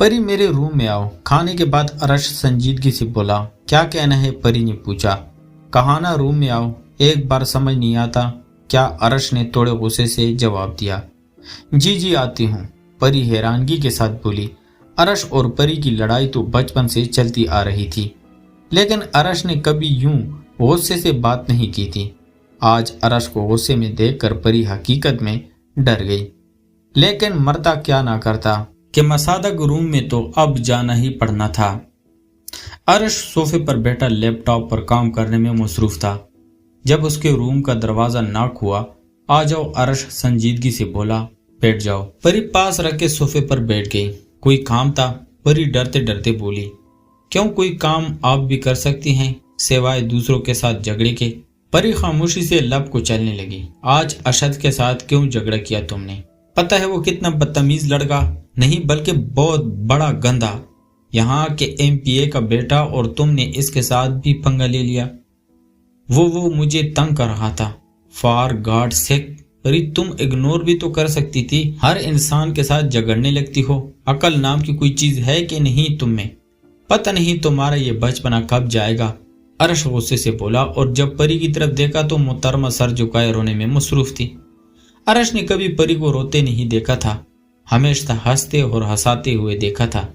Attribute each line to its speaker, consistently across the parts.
Speaker 1: پری میرے روم میں آؤ۔ کھانے کے بعد ارش سنجیدگی سے بولا۔ کیا کہنا ہے؟ پری نے پوچھا۔ کہا نا روم میں آؤ، ایک بار سمجھ نہیں آتا کیا؟ ارش نے تھوڑے غصے سے جواب دیا۔ جی آتی ہوں، پری حیرانگی کے ساتھ بولی۔ ارش اور پری کی لڑائی تو بچپن سے چلتی آ رہی تھی، لیکن ارش نے کبھی یوں غصے سے بات نہیں کی تھی۔ آج ارش کو غصے میں دیکھ کر پری حقیقت میں ڈر گئی، لیکن مرتا کیا نہ کرتا کہ مصادق روم میں تو اب جانا ہی پڑنا تھا۔ ارش صوفے پر بیٹھا لیپ ٹاپ پر کام کرنے میں مصروف تھا۔ جب اس کے روم کا دروازہ ناک ہوا، آ جاؤ، ارش سنجیدگی سے بولا۔ بیٹھ جاؤ۔ پری پاس رکھ کے صوفے پر بیٹھ گئی۔ کوئی کام تھا؟ پری ڈرتے ڈرتے بولی۔ کیوں، کوئی کام آپ بھی کر سکتی ہیں سوائے دوسروں کے ساتھ جھگڑے کے؟ پری خاموشی سے لب کو چلنے لگی۔ آج ارشد کے ساتھ کیوں جھگڑا کیا تم نے؟ پتہ ہے وہ کتنا بدتمیز لڑکا نہیں بلکہ بہت بڑا گندا، یہاں کے MPA کا بیٹا، اور تم نے اس کے ساتھ بھی پنگا لے لیا۔ وہ مجھے تنگ کر رہا تھا۔ فار گاڈ سیک پری، تم اگنور بھی تو کر سکتی تھی۔ ہر انسان کے ساتھ جھگڑنے لگتی ہو۔ عقل نام کی کوئی چیز ہے کہ نہیں تم میں؟ پتہ نہیں تمہارا یہ بچپنا کب جائے گا، ارش غصے سے بولا، اور جب پری کی طرف دیکھا تو محترمہ سر جھکائے رونے میں مصروف تھی۔ ارش نے کبھی پری کو روتے نہیں دیکھا تھا، ہمیشہ ہنستے اور ہنساتے ہوئے دیکھا تھا،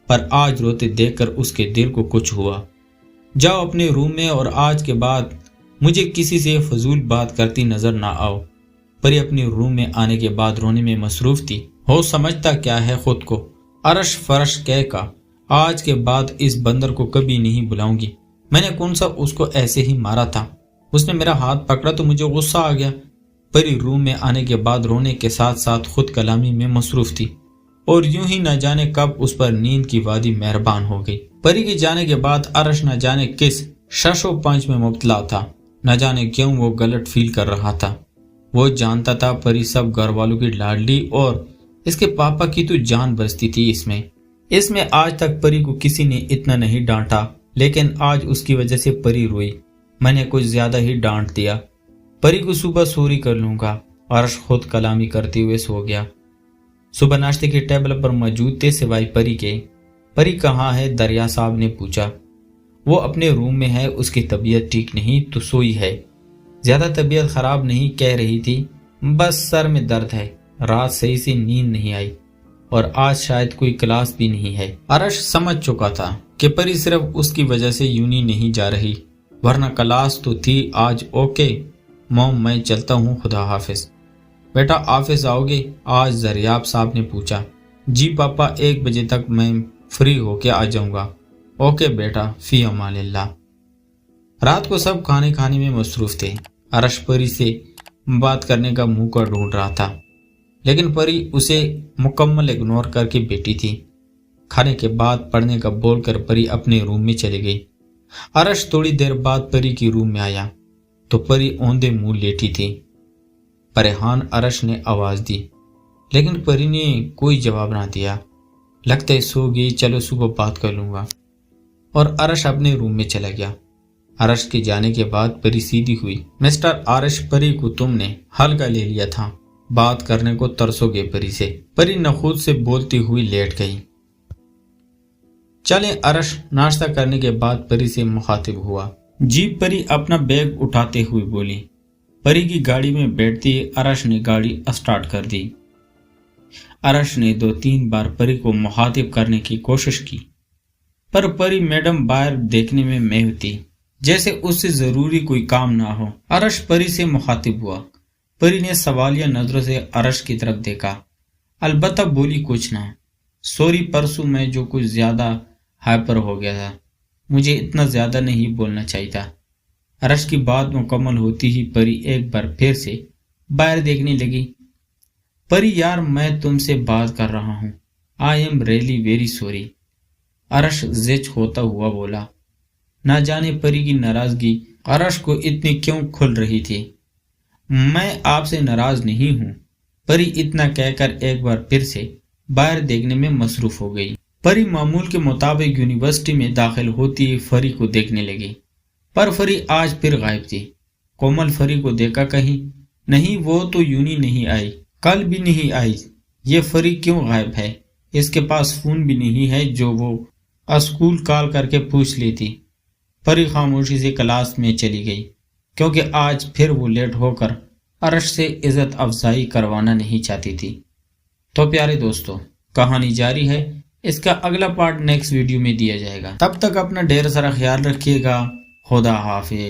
Speaker 1: پر آج روتے دیکھ کر اس کے دل کو کچھ ہوا۔ جاؤ اپنے روم میں، اور آج کے بعد مجھے کسی سے فضول بات کرتی نظر نہ آؤ۔ پری اپنے روم میں آنے کے بعد رونے میں مصروف تھی۔ ہو سمجھتا کیا ہے خود کو؟ ارش فرش کہہ کا، آج کے بعد اس بندر کو کبھی نہیں بلاؤں گی۔ میں نے کون سا اس کو ایسے ہی مارا تھا؟ اس نے میرا ہاتھ پکڑا تو مجھے غصہ آ گیا۔ پری روم میں آنے کے بعد رونے کے ساتھ ساتھ خود کلامی میں مصروف تھی، اور یوں ہی نہ جانے کب اس پر نیند کی وادی مہربان ہو گئی۔ پری کے جانے کے بعد ارش نہ جانے کس شش و پنج میں مبتلا تھا، نہ جانے کیوں وہ غلط فیل کر رہا تھا۔ وہ جانتا تھا پری سب گھر والوں کی لاڈلی، اور اس کے پاپا کی تو جان بستی تھی اس میں آج تک پری کو کسی نے اتنا نہیں ڈانٹا، لیکن آج اس کی وجہ سے پری روئی۔ میں نے کچھ زیادہ ہی ڈانٹ دیا، پری کو صبح سوری کر لوں گا۔ ارش خود کلامی کرتے ہوئے سو گیا۔ صبح ناشتے کے ٹیبل پر موجود تھے سوائے پری کے۔ پری کہاں ہے؟ دریا صاحب نے پوچھا۔ وہ اپنے روم میں ہے، اس کی طبیعت ٹھیک نہیں تو سوئی ہے۔ زیادہ طبیعت خراب نہیں کہہ رہی تھی، بس سر میں درد ہے، رات صحیح سے نیند نہیں آئی، اور آج شاید کوئی کلاس بھی نہیں ہے۔ ارش سمجھ چکا تھا کہ پری صرف اس کی وجہ سے یونی نہیں جا رہی، ورنہ کلاس تو تھی آج۔ اوکے موم، میں چلتا ہوں، خدا حافظ۔ بیٹا آفس آؤ گے آج؟ زریاب صاحب نے پوچھا۔ جی پاپا، 1 بجے تک میں فری ہو کے آ جاؤں گا۔ اوکے بیٹا، فی امان اللہ۔ رات کو سب کھانے میں مصروف تھے۔ ارش پری سے بات کرنے کا موقع ڈھونڈ رہا تھا، لیکن پری اسے مکمل اگنور کر کے بیٹھی تھی۔ کھانے کے بعد پڑھنے کا بول کر پری اپنے روم میں چلی گئی۔ ارش تھوڑی دیر بعد پری کی روم میں آیا تو پری اوندے منہ لیٹی تھی۔ پریشان ارش نے آواز دی، لیکن پری نے کوئی جواب نہ دیا۔ لگتا ہے سو گئی، چلو صبح بات کر لوں گا، اور ارش اپنے روم میں چلا گیا۔ ارش کے جانے کے بعد پری سیدھی ہوئی۔ مسٹر ارش، پری کو تم نے ہلکا لے لیا تھا، بات کرنے کو ترسو گے پری سے؟ پری نخوت سے بولتی ہوئی لیٹ گئی۔ چلیں، ارش ناشتہ کرنے کے بعد پری سے مخاطب ہوا۔ جی، پری اپنا بیگ اٹھاتے ہوئے بولی۔ پری کی گاڑی میں بیٹھتی ارش نے گاڑی اسٹارٹ کر دی۔ ارش نے 2-3 بار پری کو مخاطب کرنے کی کوشش کی، پر پری میڈم باہر دیکھنے میں محو تھی، جیسے اس سے ضروری کوئی کام نہ ہو۔ ارش پری سے مخاطب ہوا۔ پری نے سوالیہ نظروں سے ارش کی طرف دیکھا، البتہ بولی کچھ نہ۔ سوری، پرسوں میں جو کچھ زیادہ ہائپر ہو گیا تھا، مجھے اتنا زیادہ نہیں بولنا چاہیے تھا۔ ارش کی بات مکمل ہوتی ہی پری ایک بار پھر سے باہر دیکھنے لگی۔ پری یار، میں تم سے بات کر رہا ہوں، I am really very sorry, ارش زچ ہوتا ہوا بولا۔ نہ جانے پری کی ناراضگی ارش کو اتنی کیوں کھل رہی تھی۔ میں آپ سے ناراض نہیں ہوں، پری اتنا کہہ کر ایک بار پھر سے باہر دیکھنے میں مصروف ہو گئی۔ پری معمول کے مطابق یونیورسٹی میں داخل ہوتی فری کو دیکھنے لگی، پر فری آج پھر غائب تھی۔ کومل فری کو دیکھا کہیں؟ نہیں، وہ تو یونی نہیں آئی، کل بھی نہیں آئی، یہ فری کیوں غائب ہے؟ اس کے پاس فون بھی نہیں ہے جو وہ اسکول کال کر کے پوچھ لیتی۔ پری خاموشی سے کلاس میں چلی گئی کیونکہ آج پھر وہ لیٹ ہو کر عرش سے عزت افزائی کروانا نہیں چاہتی تھی۔ تو پیارے دوستو، کہانی جاری ہے، اس کا اگلا پارٹ نیکسٹ ویڈیو میں دیا جائے گا۔ تب تک اپنا ڈھیر سارا خیال رکھیے گا۔ خدا حافظ۔